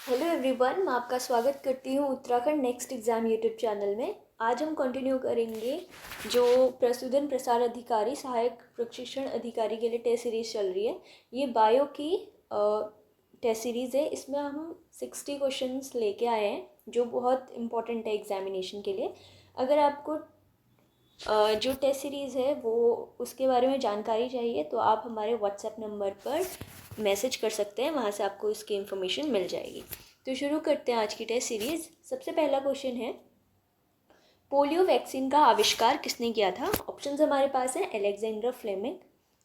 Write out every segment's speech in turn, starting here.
Hello everyone, मैं आपका स्वागत करती हूँ Uttarakhand next exam YouTube channel में। आज हम कंटिन्यू करेंगे जो प्रसूदन प्रसार अधिकारी सहायक प्रशिक्षण अधिकारी के लिए टेस्ट सीरीज़ चल रही है। ये बायो की टेस्ट सीरीज़ है। इसमें हम 60 क्वेश्चंस लेके आए हैं जो बहुत इंपॉर्टेंट है एग्जामिनेशन के लिए। अगर आपको जो टेस्ट सीरीज़ है वो उसके बारे में जानकारी चाहिए तो आप हमारे व्हाट्सएप नंबर पर मैसेज कर सकते हैं, वहाँ से आपको इसकी इन्फॉर्मेशन मिल जाएगी। तो शुरू करते हैं आज की टेस्ट सीरीज़। सबसे पहला क्वेश्चन है, पोलियो वैक्सीन का आविष्कार किसने किया था? ऑप्शंस हमारे पास हैं Alexander Fleming,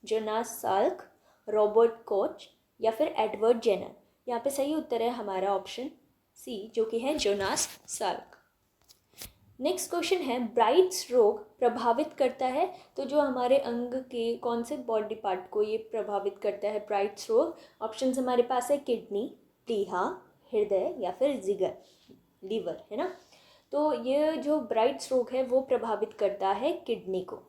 Jonas Salk, Robert Koch या फिर एडवर्ड जेनर। यहाँ पे सही उत्तर है हमारा ऑप्शन सी, जो कि है जोनास साल्क। नेक्स्ट क्वेश्चन है, ब्राइट्स रोग प्रभावित करता है तो जो हमारे अंग के कौन से बॉडी पार्ट को ये प्रभावित करता है ब्राइट्स रोग? ऑप्शंस हमारे पास है किडनी, प्लीहा, हृदय या फिर जिगर, लीवर, है ना। तो ये जो ब्राइट्स रोग है वो प्रभावित करता है किडनी को।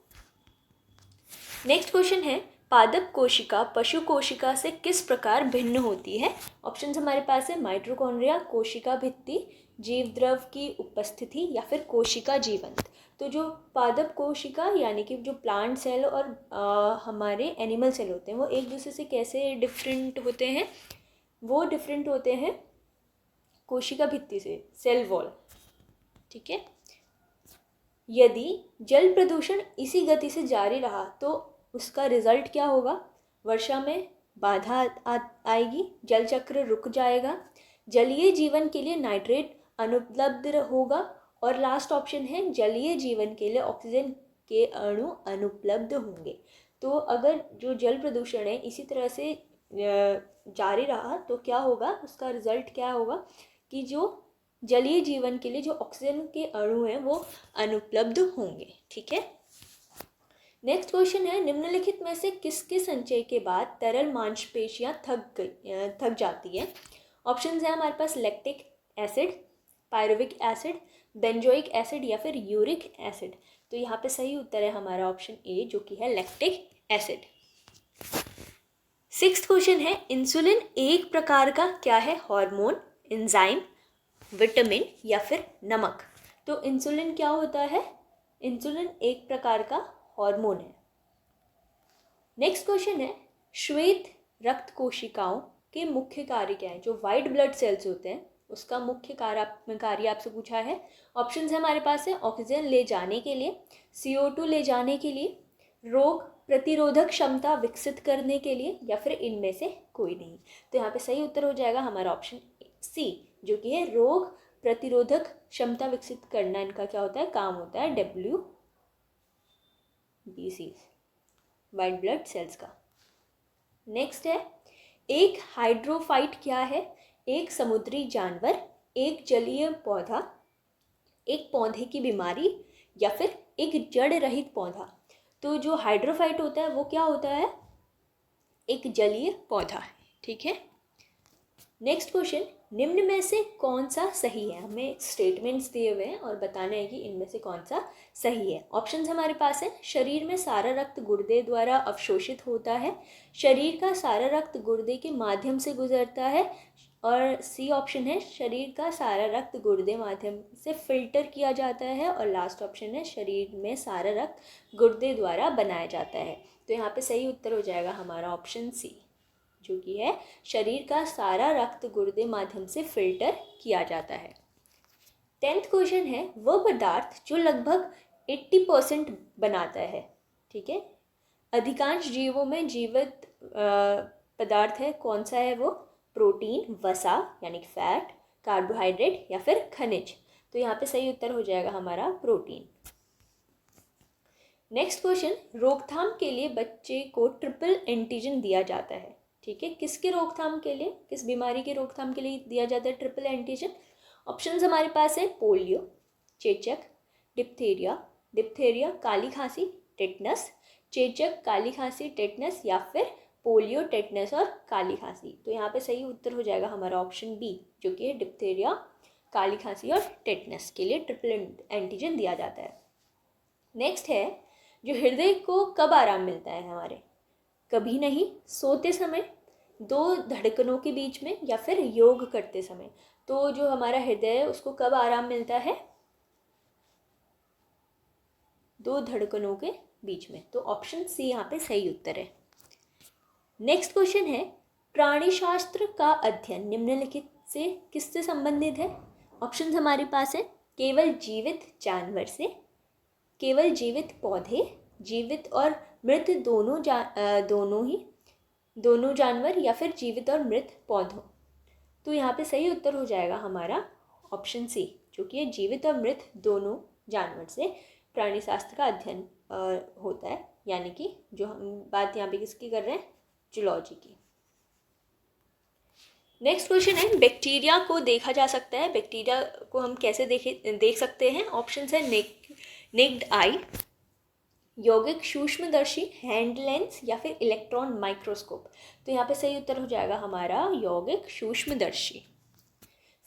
नेक्स्ट क्वेश्चन है, पादप कोशिका पशु कोशिका से किस प्रकार भिन्न होती है? ऑप्शंस हमारे पास है माइटोकॉन्ड्रिया, कोशिका भित्ति, जीव द्रव की उपस्थिति या फिर कोशिका जीवंत। तो जो पादप कोशिका यानी कि जो प्लांट सेल और हमारे एनिमल सेल होते हैं वो एक दूसरे से कैसे डिफरेंट होते हैं? वो डिफरेंट होते हैं कोशिका भित्ति से, सेल वॉल। ठीक है। यदि जल प्रदूषण इसी गति से जारी रहा तो उसका रिजल्ट क्या होगा? वर्षा में बाधा आएगी, जल चक्र रुक जाएगा, जलीय जीवन के लिए नाइट्रेट अनुपलब्ध होगा और लास्ट ऑप्शन है जलीय जीवन के लिए ऑक्सीजन के अणु अनुपलब्ध होंगे। तो अगर जो जल प्रदूषण है इसी तरह से जारी रहा तो क्या होगा, उसका रिजल्ट क्या होगा कि जो जलीय जीवन के लिए जो ऑक्सीजन के अणु हैं वो अनुपलब्ध होंगे। ठीक है। नेक्स्ट क्वेश्चन है, निम्नलिखित में से किसके संचय के बाद तरल मांसपेशियां थक जाती है? ऑप्शंस है हमारे पास lactic acid, pyruvic acid, benzoic acid या फिर यूरिक एसिड। तो यहाँ पे सही उत्तर है हमारा ऑप्शन ए, जो कि है लैक्टिक एसिड। सिक्स्थ क्वेश्चन है, इंसुलिन एक प्रकार का क्या है? हार्मोन, एंजाइम, विटामिन या फिर नमक। तो इंसुलिन क्या होता है? इंसुलिन एक प्रकार का हार्मोन है। नेक्स्ट क्वेश्चन है, श्वेत रक्त कोशिकाओं के मुख्य कार्य क्या है? जो वाइट ब्लड सेल्स होते हैं उसका मुख्य कार्य आपसे पूछा है। ऑप्शंस है हमारे पास है ऑक्सीजन ले जाने के लिए, CO2 ले जाने के लिए, रोग प्रतिरोधक क्षमता विकसित करने के लिए या फिर इनमें से कोई नहीं। तो यहाँ पे सही उत्तर हो जाएगा हमारा ऑप्शन सी, जो कि है रोग प्रतिरोधक क्षमता विकसित करना इनका क्या होता है, काम होता है, WBC, वाइट ब्लड सेल्स का। नेक्स्ट है, एक हाइड्रोफाइट क्या है? एक समुद्री जानवर, एक जलीय पौधा, एक पौधे की बीमारी या फिर एक जड़ रहित पौधा। तो जो हाइड्रोफाइट होता है वो क्या होता है? एक जलीय पौधा है। ठीक है। नेक्स्ट क्वेश्चन, निम्न में से कौन सा सही है? हमें स्टेटमेंट्स दिए हुए हैं और बताना है कि इनमें से कौन सा सही है। ऑप्शंस हमारे पास है, शरीर में सारा रक्त गुर्दे द्वारा अवशोषित होता है, शरीर का सारा रक्त गुर्दे के माध्यम से गुजरता है, और सी ऑप्शन है शरीर का सारा रक्त गुर्दे माध्यम से फिल्टर किया जाता है, और लास्ट ऑप्शन है शरीर में सारा रक्त गुर्दे द्वारा बनाया जाता है। तो यहाँ पे सही उत्तर हो जाएगा हमारा ऑप्शन सी, जो कि है शरीर का सारा रक्त गुर्दे माध्यम से फिल्टर किया जाता है। 10th क्वेश्चन है, वह पदार्थ जो लगभग 80% बनाता है। ठीक है। अधिकांश जीवों में जीवित पदार्थ है, कौन सा है वो? प्रोटीन, वसा यानी फैट, कार्बोहाइड्रेट या फिर खनिज। तो यहाँ पे सही उत्तर हो जाएगा हमारा प्रोटीन। नेक्स्ट क्वेश्चन, रोकथाम के लिए बच्चे को ट्रिपल एंटीजन दिया जाता है। ठीक है। किसके रोकथाम के लिए, किस बीमारी के रोकथाम के लिए दिया जाता है ट्रिपल एंटीजन? ऑप्शंस हमारे पास है पोलियो, चेचक, डिप्थेरिया, काली खांसी, टेटनस, चेचक, काली खांसी, टेटनस या फिर पोलियो, टेटनस और काली खांसी। तो यहाँ पे सही उत्तर हो जाएगा हमारा ऑप्शन बी, जो कि है डिप्थेरिया, काली खांसी और टेटनस के लिए ट्रिपल एंटीजन दिया जाता है। नेक्स्ट है, जो हृदय को कब आराम मिलता है हमारे? कभी नहीं, सोते समय, दो धड़कनों के बीच में या फिर योग करते समय। तो जो हमारा हृदय है उसको कब आराम मिलता है? दो धड़कनों के बीच में। तो ऑप्शन सी यहाँ पे सही उत्तर है। नेक्स्ट क्वेश्चन है, प्राणीशास्त्र का अध्ययन निम्नलिखित से किससे संबंधित है? ऑप्शन हमारे पास है केवल जीवित जानवर से, केवल जीवित पौधे, जीवित और मृत दोनों जानवर, या फिर जीवित और मृत पौधों। तो यहाँ पे सही उत्तर हो जाएगा हमारा ऑप्शन सी, जो कि जीवित और मृत दोनों जानवर से प्राणी शास्त्र का अध्ययन होता है। यानी कि जो हम बात यहाँ पे किसकी कर रहे हैं? जूलॉजी की। नेक्स्ट क्वेश्चन है, बैक्टीरिया को देखा जा सकता है, बैक्टीरिया को हम कैसे देख सकते हैं? ऑप्शन है नेक्ड आई, यौगिक सूक्ष्मदर्शी, हैंड लेंस, या फिर इलेक्ट्रॉन माइक्रोस्कोप। तो यहाँ पे सही उत्तर हो जाएगा हमारा यौगिक सूक्ष्मदर्शी।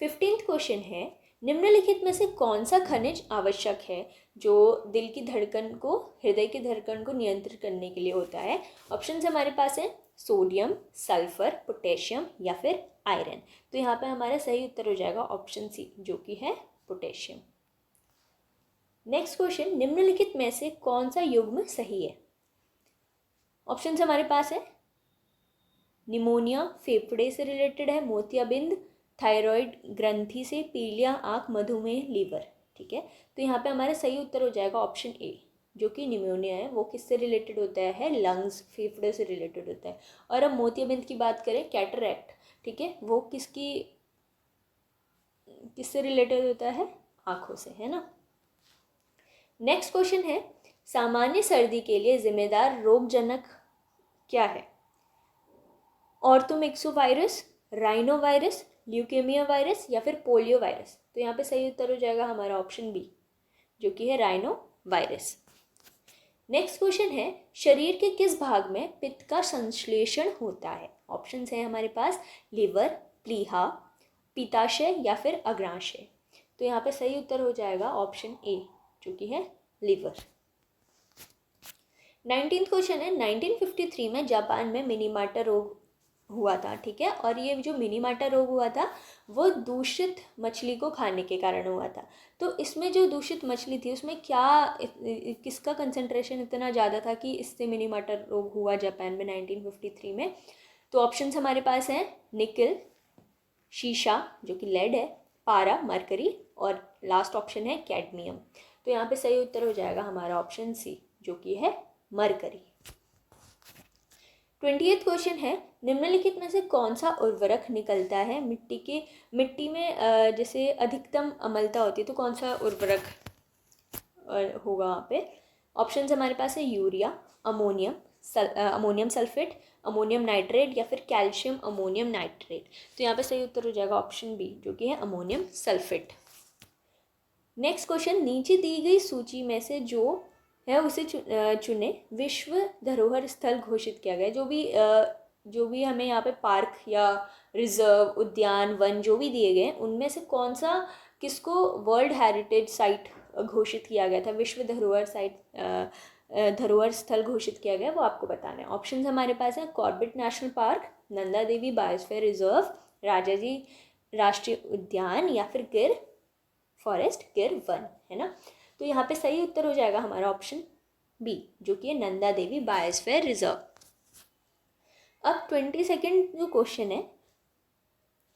15th क्वेश्चन है, निम्नलिखित में से कौन सा खनिज आवश्यक है जो दिल की धड़कन को, हृदय की धड़कन को नियंत्रित करने के लिए होता है? ऑप्शन हमारे पास है सोडियम, सल्फर, पोटेशियम, या फिर आयरन। तो यहाँ पे हमारा सही उत्तर हो जाएगा ऑप्शन सी, जो कि है पोटेशियम। नेक्स्ट क्वेश्चन, निम्नलिखित में से कौन सा युग्म सही है? ऑप्शन हमारे पास है निमोनिया फेफड़े से रिलेटेड है, मोतियाबिंद थायराइड ग्रंथि से, पीलिया आँख, मधुमेह लीवर। ठीक है, तो यहाँ पे हमारा सही उत्तर हो जाएगा ऑप्शन ए, जो कि निमोनिया है वो किससे रिलेटेड होता है? लंग्स, फेफड़े से रिलेटेड होता है। और अब मोतियाबिंद की बात करें, कैटरैक्ट, ठीक है, वो किससे रिलेटेड होता है? आँखों से, है ना। नेक्स्ट क्वेश्चन है, सामान्य सर्दी के लिए जिम्मेदार रोगजनक क्या है? ऑर्थोमिक्सोवायरस, राइनो वायरस, ल्यूकेमिया वायरस, या फिर पोलियो वायरस। तो यहाँ पे सही उत्तर हो जाएगा हमारा ऑप्शन बी, जो कि है राइनो वायरस। नेक्स्ट क्वेश्चन है, शरीर के किस भाग में पित्त का संश्लेषण होता है? ऑप्शंस है हमारे पास लिवर, प्लीहा, पित्ताशय, या फिर अग्नाशय। तो यहाँ पे सही उत्तर हो जाएगा ऑप्शन ए, जो कि है लिवर। 19th क्वेश्चन है, 1953 में जापान में मिनीमाटा रोग हुआ था, ठीक है, और ये जो मिनीमाटा रोग हुआ था वो दूषित मछली को खाने के कारण हुआ था। तो इसमें जो दूषित मछली थी उसमें किसका कंसंट्रेशन इतना ज़्यादा था कि इससे मिनीमाटा रोग हुआ जापान में 1953 में? तो ऑप्शंस हमारे पास हैं निकल, शीशा जो कि लेड है, पारा मरकरी, और लास्ट ऑप्शन है कैडमियम। तो यहाँ पे सही उत्तर हो जाएगा हमारा ऑप्शन सी, जो कि है मरकरी। 20th क्वेश्चन है, निम्नलिखित में से कौन सा उर्वरक निकलता है मिट्टी में जैसे अधिकतम अम्लता होती है, तो कौन सा उर्वरक होगा वहाँ पे? ऑप्शंस हमारे पास है urea, ammonium sulphate, ammonium nitrate, या फिर कैल्शियम अमोनियम नाइट्रेट। तो यहाँ पे सही उत्तर हो जाएगा ऑप्शन बी, जो कि है अमोनियम सल्फेट। नेक्स्ट क्वेश्चन, नीचे दी गई सूची में से जो है उसे चुने। विश्व धरोहर स्थल घोषित किया गया, जो भी हमें यहाँ पे पार्क या रिजर्व, उद्यान, वन जो भी दिए गए उनमें से कौन सा, किसको वर्ल्ड हेरिटेज साइट घोषित किया गया था, विश्व धरोहर स्थल घोषित किया गया, वो आपको बताना है। ऑप्शन हमारे पास है Corbett national park, Nanda Devi biosphere reserve, Rajaji राष्ट्रीय उद्यान, या फिर गिर फॉरेस्ट, गिर वन, है ना। तो यहाँ पे सही उत्तर हो जाएगा हमारा ऑप्शन बी, जो कि है नंदा देवी बायोस्फीयर रिजर्व। अब 22nd जो क्वेश्चन है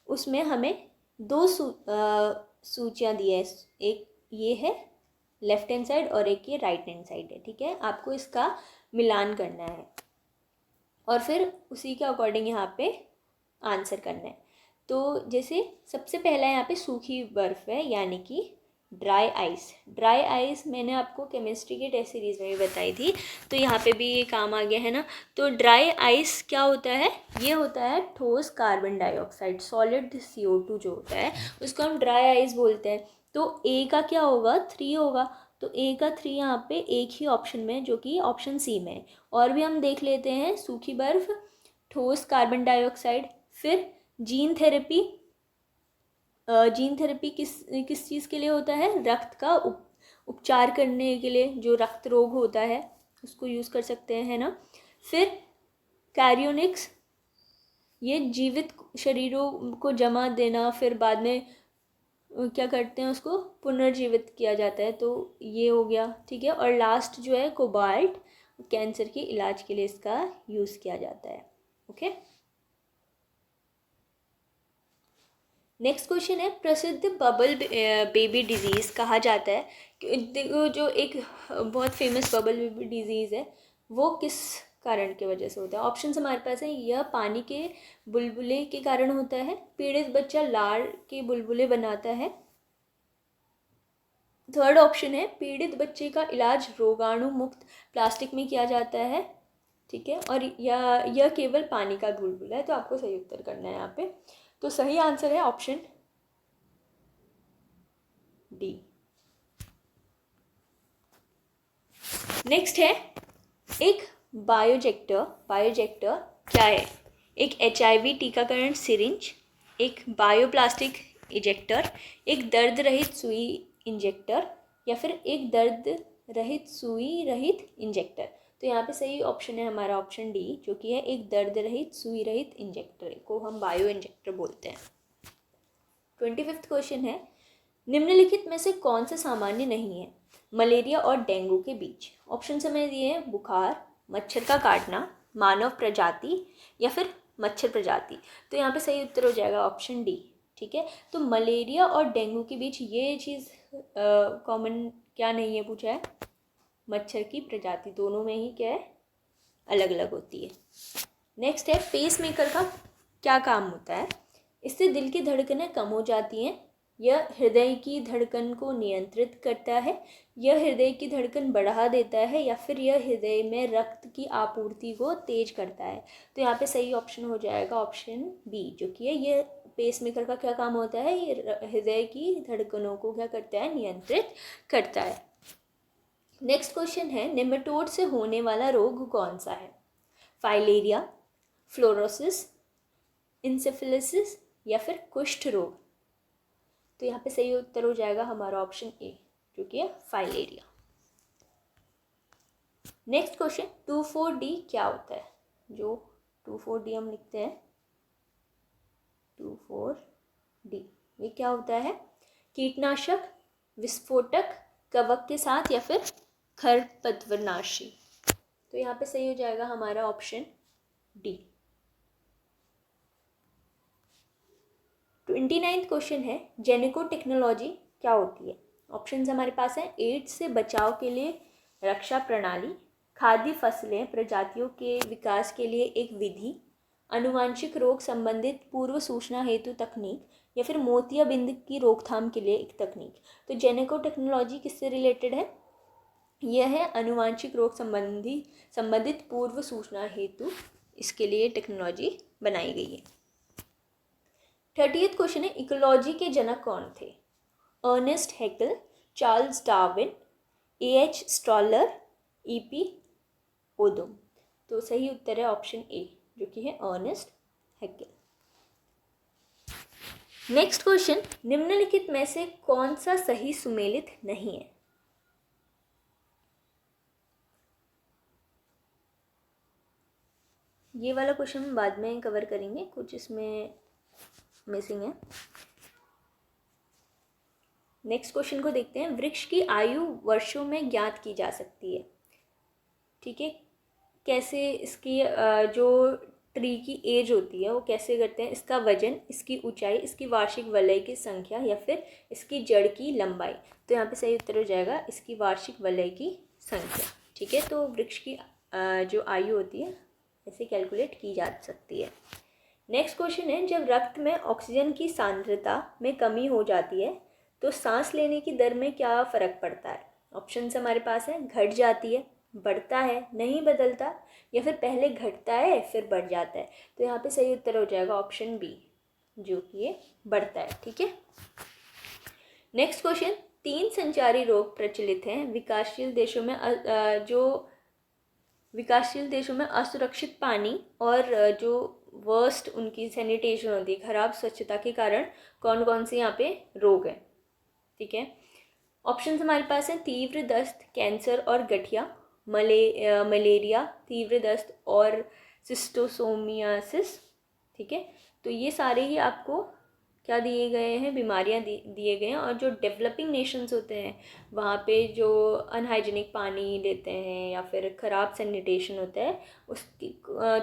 उसमें हमें दो सूचियाँ दी है, एक ये है लेफ्ट हैंड साइड और एक ये राइट हैंड साइड है, ठीक है। आपको इसका मिलान करना है और फिर उसी के अकॉर्डिंग यहाँ पे आंसर करना है। तो जैसे सबसे पहला यहाँ पे सूखी बर्फ़ है, यानी कि ड्राई आइस मैंने आपको केमिस्ट्री के टेस्ट सीरीज़ में भी बताई थी, तो यहाँ पे भी ये काम आ गया है ना। तो ड्राई आइस क्या होता है? ये होता है ठोस कार्बन डाइऑक्साइड, सॉलिड CO2 जो होता है उसको हम ड्राई आइस बोलते हैं। तो ए का क्या होगा? 3 होगा। तो ए का 3 यहाँ पे एक ही ऑप्शन में, जो कि ऑप्शन सी में है। और भी हम देख लेते हैं, सूखी बर्फ़, ठोस कार्बन डाइऑक्साइड, फिर जीन थेरेपी किस चीज़ के लिए होता है? रक्त का उपचार करने के लिए, जो रक्त रोग होता है उसको यूज़ कर सकते हैं, है ना। फिर कैरियोनिक्स ये जीवित शरीरों को जमा देना, फिर बाद में क्या करते हैं, उसको पुनर्जीवित किया जाता है, तो ये हो गया, ठीक है। और लास्ट जो है कोबाल्ट, कैंसर के इलाज के लिए इसका यूज़ किया जाता है। ओके, नेक्स्ट क्वेश्चन है, प्रसिद्ध बबल बेबी डिजीज़ कहा जाता है कि जो एक बहुत फेमस बबल बेबी डिजीज़ है वो किस कारण की वजह से होता है। ऑप्शन हमारे पास है, यह पानी के बुलबुले के कारण होता है, पीड़ित बच्चा लार के बुलबुले बनाता है, थर्ड ऑप्शन है, पीड़ित बच्चे का इलाज रोगाणु मुक्त प्लास्टिक में किया जाता है, ठीक है, और यह केवल पानी का बुलबुला है। तो आपको सही उत्तर करना है यहाँ पे। तो सही आंसर है ऑप्शन डी। नेक्स्ट है, एक बायोजेक्टर क्या है। एक HIV टीकाकरण सिरिंज, एक बायोप्लास्टिक इजेक्टर, एक दर्द रहित सुई इंजेक्टर, या फिर एक दर्द रहित सुई रहित इंजेक्टर। तो यहाँ पे सही ऑप्शन है हमारा ऑप्शन डी, जो कि है एक दर्द रहित सुई रहित इंजेक्टर को हम बायो इंजेक्टर बोलते हैं। 25वां क्वेश्चन है, निम्नलिखित में से कौन सा सामान्य नहीं है मलेरिया और डेंगू के बीच। ऑप्शन समय दिए हैं, बुखार, मच्छर का काटना, मानव प्रजाति, या फिर मच्छर प्रजाति। तो यहाँ पे सही उत्तर हो जाएगा ऑप्शन डी, ठीक है। तो मलेरिया और डेंगू के बीच ये चीज़ कॉमन क्या नहीं है पूछा है, मच्छर की प्रजाति, दोनों में ही क्या है, अलग अलग होती है। नेक्स्ट है, पेस मेकर का क्या काम होता है। इससे दिल की धड़कनें कम हो जाती हैं, यह हृदय की धड़कन को नियंत्रित करता है, यह हृदय की धड़कन बढ़ा देता है, या फिर यह हृदय में रक्त की आपूर्ति को तेज करता है। तो यहाँ पे सही ऑप्शन हो जाएगा ऑप्शन बी, जो कि है ये पेसमेकर का क्या काम होता है, ये हृदय की धड़कनों को क्या करता है, नियंत्रित करता है। नेक्स्ट क्वेश्चन है, नेमेटोड से होने वाला रोग कौन सा है। फाइलेरिया, फ्लोरोसिस, इंसेफेलिसिस, या फिर कुष्ठ रोग। तो यहाँ पे सही उत्तर हो जाएगा हमारा ऑप्शन ए, जो कि है फाइलेरिया। नेक्स्ट क्वेश्चन, 24D क्या होता है। जो 24D हम लिखते हैं, 24D ये क्या होता है, कीटनाशक, विस्फोटक, कवक के साथ, या फिर खरपतवारनाशी। तो यहाँ पे सही हो जाएगा हमारा ऑप्शन डी। 29वां क्वेश्चन है, जेनेको टेक्नोलॉजी क्या होती है। ऑप्शंस हमारे पास हैं, एड्स से बचाव के लिए रक्षा प्रणाली, खाद्य फसलें प्रजातियों के विकास के लिए एक विधि, आनुवांशिक रोग संबंधित पूर्व सूचना हेतु तकनीक, या फिर मोतियाबिंद की रोकथाम के लिए एक तकनीक। तो जेनेको टेक्नोलॉजी किससे रिलेटेड है, यह है आनुवांशिक रोग संबंधित पूर्व सूचना हेतु इसके लिए टेक्नोलॉजी बनाई गई है। 30वां क्वेश्चन है, इकोलॉजी के जनक कौन थे। Ernst Haeckel, Charles Darwin, A.H. Stoller, E.P. Odum. तो सही उत्तर है ऑप्शन ए, जो कि है अर्नेस्ट हैकेल। नेक्स्ट क्वेश्चन, निम्नलिखित में से कौन सा सही सुमेलित नहीं है। ये वाला क्वेश्चन हम बाद में कवर करेंगे, कुछ इसमें मिसिंग है। नेक्स्ट क्वेश्चन को देखते हैं, वृक्ष की आयु वर्षों में ज्ञात की जा सकती है, ठीक है। कैसे इसकी जो ट्री की एज होती है वो कैसे करते हैं, इसका वजन, इसकी ऊंचाई, इसकी वार्षिक वलय की संख्या, या फिर इसकी जड़ की लंबाई। तो यहाँ पे सही उत्तर हो जाएगा इसकी वार्षिक वलय की संख्या, ठीक है। तो वृक्ष की जो आयु होती है ऐसे कैलकुलेट की जा सकती है। नेक्स्ट क्वेश्चन है, जब रक्त में ऑक्सीजन की सांद्रता में कमी हो जाती है तो सांस लेने की दर में क्या फ़र्क पड़ता है। ऑप्शंस हमारे पास हैं, घट जाती है, बढ़ता है, नहीं बदलता, या फिर पहले घटता है फिर बढ़ जाता है। तो यहाँ पे सही उत्तर हो जाएगा ऑप्शन बी, जो कि ये बढ़ता है, ठीक है। नेक्स्ट क्वेश्चन, 3 संचारी रोग प्रचलित हैं विकासशील देशों में। विकासशील देशों में असुरक्षित पानी और जो वर्स्ट उनकी सैनिटेशन होती है, खराब स्वच्छता के कारण कौन कौन से यहाँ पे रोग हैं, ठीक है। ऑप्शंस हमारे पास हैं, तीव्र दस्त, कैंसर और गठिया, मलेरिया, तीव्र दस्त और सिस्टोसोमियासिस, ठीक है। तो ये सारे ही आपको क्या दिए गए हैं, बीमारियां दिए गए हैं। और जो डेवलपिंग नेशंस होते हैं वहाँ पे जो अनहाइजीनिक पानी लेते हैं या फिर ख़राब सैनिटेशन होता है उसकी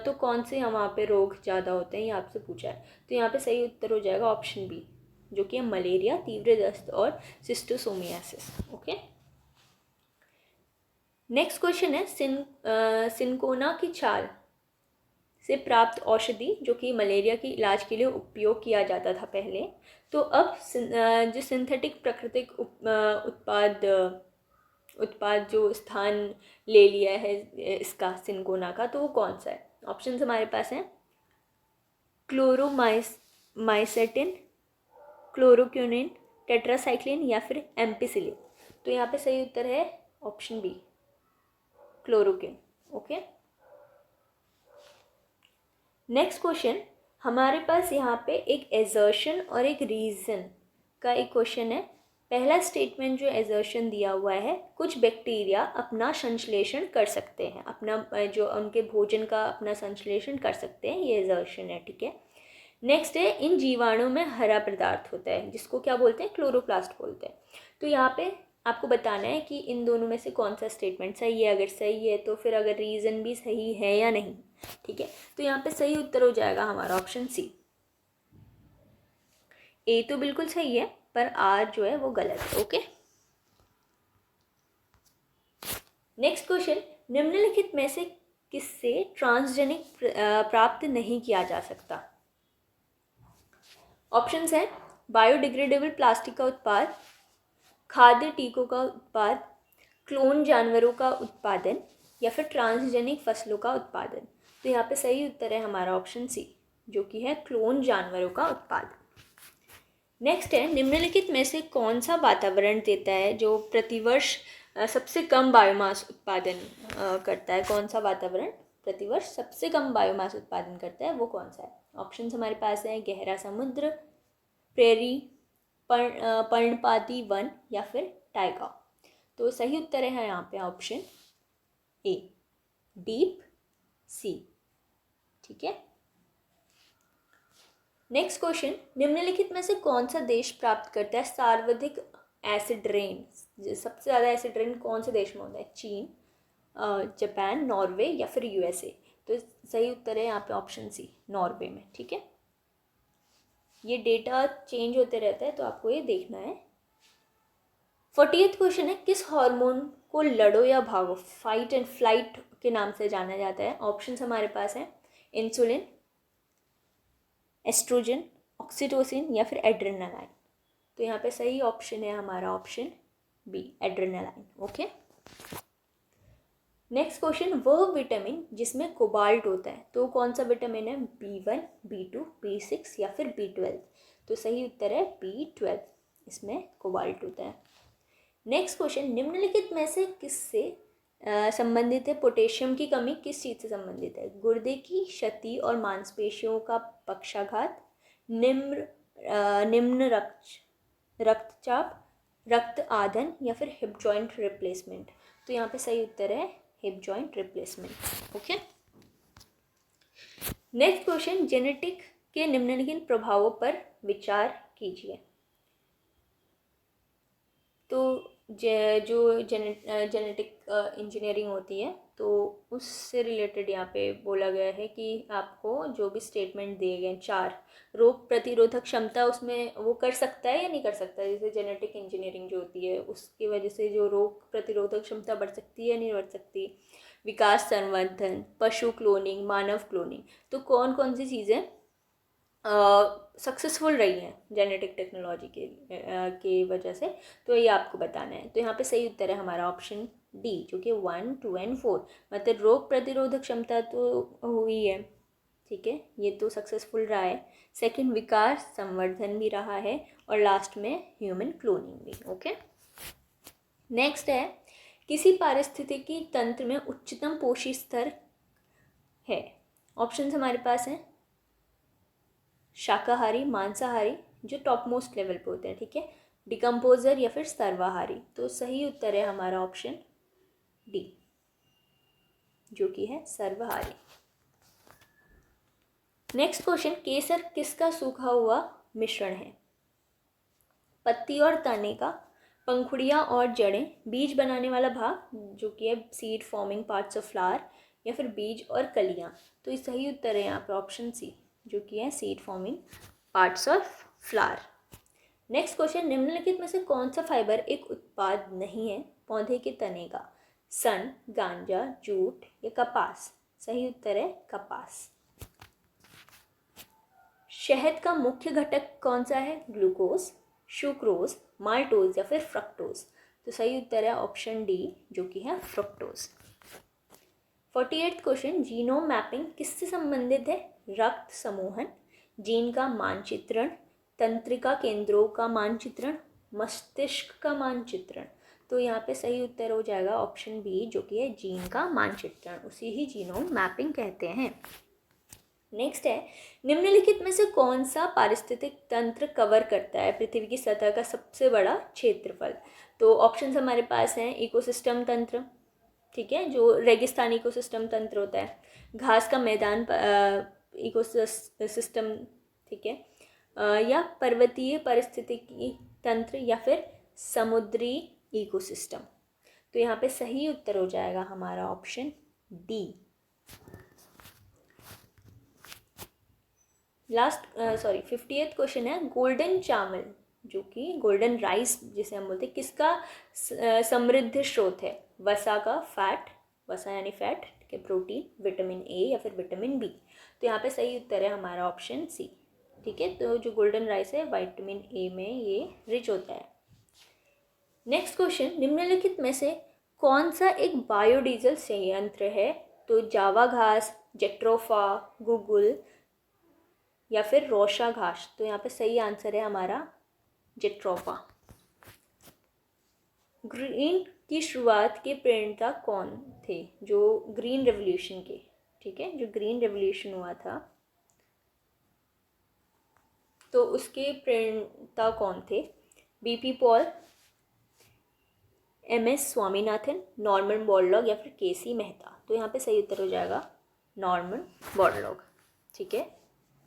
तो कौन से वहाँ पे रोग ज़्यादा होते हैं, ये आपसे पूछा है। तो यहाँ पे सही उत्तर हो जाएगा ऑप्शन बी, जो कि है मलेरिया, तीव्र दस्त और सिस्टोसोमियासिस। ओके, नेक्स्ट क्वेश्चन है सिनकोना की छाल से प्राप्त औषधि जो कि मलेरिया के इलाज के लिए उपयोग किया जाता था पहले, तो अब जो सिंथेटिक प्राकृतिक उत्पाद जो स्थान ले लिया है इसका सिनकोना का, तो वो कौन सा है। ऑप्शन हमारे पास हैं क्लोरोमाइसेटिन, क्लोरोक्विनिन, टेट्रासाइक्लिन या फिर एम्पिसिलिन। तो यहाँ पे सही उत्तर है option B, chloroquine. Okay, next question हमारे पास यहाँ पे एक एजर्शन और एक रीज़न का एक क्वेश्चन है। पहला स्टेटमेंट जो एजर्शन दिया हुआ है, कुछ बैक्टीरिया अपना संश्लेषण कर सकते हैं, अपना जो उनके भोजन का अपना संश्लेषण कर सकते हैं, ये एजर्शन है, ठीक है। नेक्स्ट है इन जीवाणुओं में हरा पदार्थ होता है जिसको क्या बोलते हैं, क्लोरोप्लास्ट बोलते हैं। तो यहाँ पे आपको बताना है कि इन दोनों में से कौन सा स्टेटमेंट सही है। अगर सही है तो फिर अगर रीज़न भी सही है या नहीं, ठीक है। तो यहाँ पे सही उत्तर हो जाएगा हमारा ऑप्शन सी। ए तो बिल्कुल सही है पर आर जो है वो गलत है। ओके, नेक्स्ट क्वेश्चन, निम्नलिखित में से किससे ट्रांसजेनिक प्राप्त नहीं किया जा सकता। ऑप्शंस हैं बायोडिग्रेडेबल प्लास्टिक का उत्पाद, खाद्य टीकों का उत्पाद, क्लोन जानवरों का उत्पादन या फिर ट्रांसजेनिक फसलों का उत्पादन। तो यहाँ पे सही उत्तर है हमारा ऑप्शन सी, जो कि है क्लोन जानवरों का उत्पादन। नेक्स्ट है निम्नलिखित में से कौन सा वातावरण देता है जो प्रतिवर्ष सबसे कम बायोमास उत्पादन करता है। कौन सा वातावरण प्रतिवर्ष सबसे कम बायोमास उत्पादन करता है, वो कौन सा है। ऑप्शंस हमारे पास हैं गहरा समुद्र, प्रेरी, पर्णपाती वन या फिर टाइगा। तो सही उत्तर है यहाँ पे ऑप्शन ए, डीप सी, ठीक है। नेक्स्ट क्वेश्चन, निम्नलिखित में से कौन सा देश प्राप्त करता है सर्वाधिक एसिड रेन। सबसे ज़्यादा एसिड रेन कौन से देश में होता है, चीन, जापान, नॉर्वे या फिर यूएसए। तो सही उत्तर है यहाँ पे ऑप्शन सी, नॉर्वे में, ठीक है। ये डेटा चेंज होते रहता है तो आपको ये देखना है। 40th क्वेश्चन है, किस हार्मोन को लड़ो या भागो, फाइट एंड फ्लाइट के नाम से जाना जाता है। ऑप्शंस हमारे पास हैं इंसुलिन, एस्ट्रोजन, ऑक्सीटोसिन या फिर एड्रेनालाइन। तो यहाँ पे सही ऑप्शन है हमारा option B, adrenaline. Okay, next question, वह विटामिन जिसमें कोबाल्ट होता है, तो कौन सा विटामिन है, B1, B2, B6 या फिर B12। तो सही उत्तर है B12, इसमें कोबाल्ट होता है। नेक्स्ट क्वेश्चन, निम्नलिखित में से किससे संबंधित है, पोटेशियम की कमी किस चीज़ से संबंधित है, गुर्दे की क्षति और मांसपेशियों का पक्षाघात, निम्न रक्तचाप, रक्त आधन या फिर हिप जॉइंट रिप्लेसमेंट। तो यहाँ पे सही उत्तर है hip joint replacement. Okay, next question, genetic के निम्नलिखित प्रभावों पर विचार कीजिए। तो जो जेनेटिक इंजीनियरिंग होती है तो उससे रिलेटेड यहाँ पे बोला गया है कि आपको जो भी स्टेटमेंट दिए गए 4, रोग प्रतिरोधक क्षमता उसमें वो कर सकता है या नहीं कर सकता। जैसे जेनेटिक इंजीनियरिंग जो होती है उसकी वजह से जो रोग प्रतिरोधक क्षमता बढ़ सकती है या नहीं बढ़ सकती, विकास संवर्धन, पशु क्लोनिंग, मानव क्लोनिंग। तो कौन कौन सी चीज़ें सक्सेसफुल रही हैं जेनेटिक टेक्नोलॉजी के वजह से, तो ये आपको बताना है। तो यहाँ पे सही उत्तर है हमारा ऑप्शन डी, जो कि 1, 2 एंड 4। मतलब रोग प्रतिरोधक क्षमता तो हुई है, ठीक है, ये तो सक्सेसफुल रहा है। सेकंड, विकास संवर्धन भी रहा है और लास्ट में ह्यूमन क्लोनिंग भी। ओके, नेक्स्ट है, किसी पारिस्थितिकी तंत्र में उच्चतम पोषी स्तर है। ऑप्शंस हमारे पास हैं शाकाहारी, मांसाहारी जो टॉप मोस्ट लेवल पे होते हैं, ठीक है, डिकम्पोजर या फिर सर्वाहारी। तो सही उत्तर है हमारा ऑप्शन डी, जो कि है सर्वाहारी। नेक्स्ट क्वेश्चन, केसर किसका सूखा हुआ मिश्रण है? पत्ती और तने का, पंखुड़ियाँ और जड़ें, बीज बनाने वाला भाग जो कि है seed forming parts of flower, या फिर बीज और कलियाँ। तो ये सही उत्तर है यहाँ पे ऑप्शन सी जो कि है seed forming parts of flower. Next question, निम्नलिखित में से कौन सा फाइबर एक उत्पाद नहीं है पौधे के तने का? सन, गांजा, जूट या कपास? सही उत्तर है कपास। शहद का मुख्य घटक कौन सा है? ग्लूकोज, सुक्रोज, माल्टोज या फिर फ्रक्टोज? तो सही उत्तर है ऑप्शन डी जो कि है fructose. 48th question, genome mapping किससे संबंधित है? रक्त समूहन, जीन का मानचित्रण, तंत्रिका केंद्रों का मानचित्रण, मस्तिष्क का मानचित्रण? तो यहाँ पे सही उत्तर हो जाएगा ऑप्शन बी जो कि है जीन का मानचित्रण, उसी ही जीनोम मैपिंग कहते हैं। नेक्स्ट है, निम्नलिखित में से कौन सा पारिस्थितिक तंत्र कवर करता है पृथ्वी की सतह का सबसे बड़ा क्षेत्रफल? तो ऑप्शंस हमारे पास हैं, इकोसिस्टम तंत्र, ठीक है, जो रेगिस्तान इकोसिस्टम तंत्र होता है, घास का मैदान इकोसिस्टम, ठीक है, या पर्वतीय पारिस्थितिकी तंत्र, या फिर समुद्री इकोसिस्टम? तो यहाँ पे सही उत्तर हो जाएगा हमारा option D. Last 50th question है, गोल्डन चावल जो कि गोल्डन राइस जिसे हम बोलते हैं किसका समृद्ध स्रोत है? वसा का, फैट, वसा यानी फैट, ठीक है, प्रोटीन, विटामिन ए या फिर विटामिन बी? तो यहाँ पे सही उत्तर है हमारा ऑप्शन सी, ठीक है। तो जो गोल्डन राइस है विटामिन ए में ये रिच होता है। नेक्स्ट क्वेश्चन, निम्नलिखित में से कौन सा एक बायोडीजल संयंत्र है? तो जावा घास, जेट्रोफा, गुगुल या फिर रोशा घास? तो यहाँ पे सही आंसर है हमारा जेट्रोफा। ग्रीन की शुरुआत के प्रणेता कौन थे? जो ग्रीन रेवोल्यूशन के, ठीक है, जो ग्रीन रेवोल्यूशन हुआ था तो उसके प्रणेता कौन थे? BP Paul, MS Swaminathan, Norman Borlaug या फिर केसी मेहता? तो यहाँ पे सही उत्तर हो जाएगा नॉर्मन बोरलॉग, ठीक है।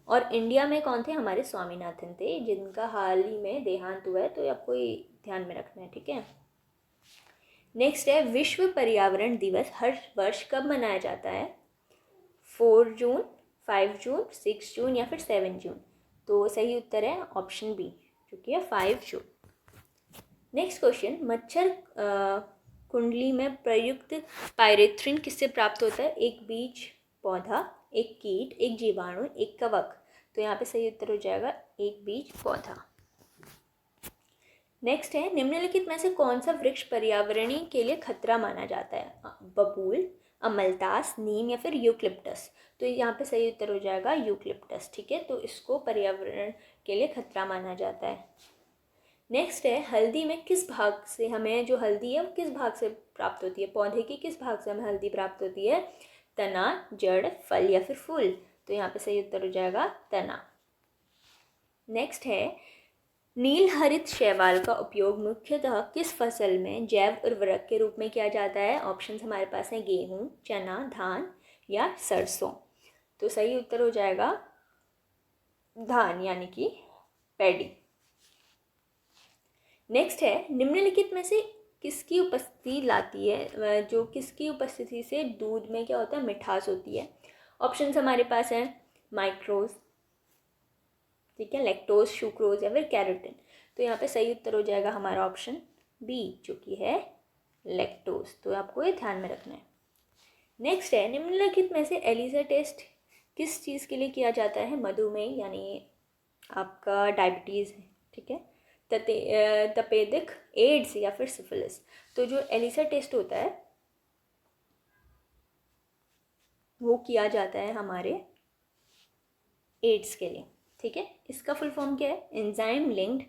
और इंडिया में कौन थे? हमारे स्वामीनाथन थे, जिनका हाल ही में देहांत हुआ है, तो आपको ये ध्यान में रखना है, ठीक है। नेक्स्ट है, विश्व पर्यावरण दिवस हर वर्ष कब मनाया जाता है? 4 जून, 5 जून, 6 जून या फिर 7 जून? तो सही उत्तर है ऑप्शन बी जो कि है 5 जून। नेक्स्ट क्वेश्चन, मच्छर कुंडली में प्रयुक्त पायरेथ्रिन किससे प्राप्त होता है? एक बीज पौधा, एक कीट, एक जीवाणु, एक कवक? तो यहाँ पे सही उत्तर हो जाएगा एक बीज पौधा। नेक्स्ट है, निम्नलिखित में से कौन सा वृक्ष पर्यावरणीय के लिए खतरा माना जाता है? बबूल, अमलतास, नीम या फिर यूक्लिप्टस? तो यहाँ पे सही उत्तर हो जाएगा यूक्लिप्टस, ठीक है। तो इसको पर्यावरण के लिए खतरा माना जाता है। नेक्स्ट है, हल्दी में किस भाग से हमें, जो हल्दी है वो किस भाग से प्राप्त होती है? पौधे के किस भाग से हमें हल्दी प्राप्त होती है? तना, जड़, फल या फिर फूल? तो यहाँ पे सही उत्तर हो जाएगा तना। नेक्स्ट है, नील हरित शैवाल का उपयोग मुख्यतः किस फसल में जैव उर्वरक के रूप में किया जाता है? ऑप्शंस हमारे पास हैं, गेहूं, चना, धान या सरसों? तो सही उत्तर हो जाएगा धान यानी कि पैडी। नेक्स्ट है, निम्नलिखित में से किसकी उपस्थिति लाती है, जो किसकी उपस्थिति से दूध में क्या होता है? मिठास होती है? ऑप्शंस हमारे पास हैं, माइक्रोज, ठीक है, लैक्टोज, सुक्रोज या फिर कैरोटीन? तो यहाँ पे सही उत्तर हो जाएगा हमारा ऑप्शन बी जो कि है लैक्टोज। तो आपको ये ध्यान में रखना है। नेक्स्ट है, निम्नलिखित में से एलिसा टेस्ट किस चीज़ के लिए किया जाता है? मधुमेह यानी आपका डायबिटीज़ है, ठीक है, तपेदिक, एड्स या फिर सिफिलिस? तो जो एलिसा टेस्ट होता है वो किया जाता है हमारे एड्स के लिए, ठीक है। इसका फुल फॉर्म क्या है? एंजाइम लिंक्ड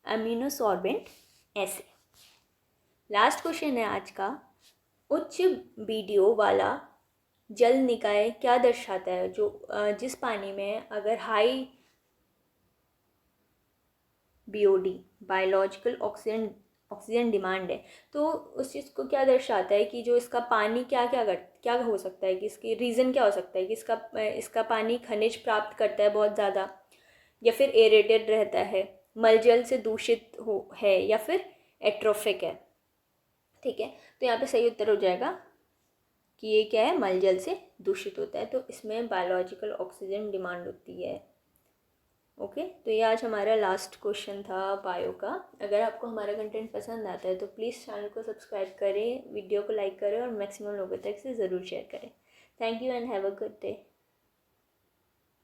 अमीनोसॉर्बेंट एसे। लास्ट क्वेश्चन है आज का, उच्च बीडीओ वाला जल निकाय क्या दर्शाता है? जो जिस पानी में अगर high BOD, biological oxygen oxygen demand है। तो उस चीज़ को क्या दर्शाता है कि जो इसका पानी क्या हो सकता है, कि इसकी रीज़न क्या हो सकता है कि इसका पानी खनिज प्राप्त करता है बहुत ज़्यादा, या फिर एरेटेड रहता है, मलजल से दूषित है, या फिर एट्रोफिक है। ठीक है, तो यहाँ पे सही उत्तर हो जाएगा कि ये क्या है, मलजल से दूषित होता है। तो इसमें बायोलॉजिकल ऑक्सीजन डिमांड होती है। ओके, तो ये आज हमारा लास्ट क्वेश्चन था बायो का। अगर आपको हमारा कंटेंट पसंद आता है तो प्लीज़ चैनल को सब्सक्राइब करें, वीडियो को लाइक करें और मैक्सिमम लोगों तक से ज़रूर शेयर करें। Thank you and have a good day.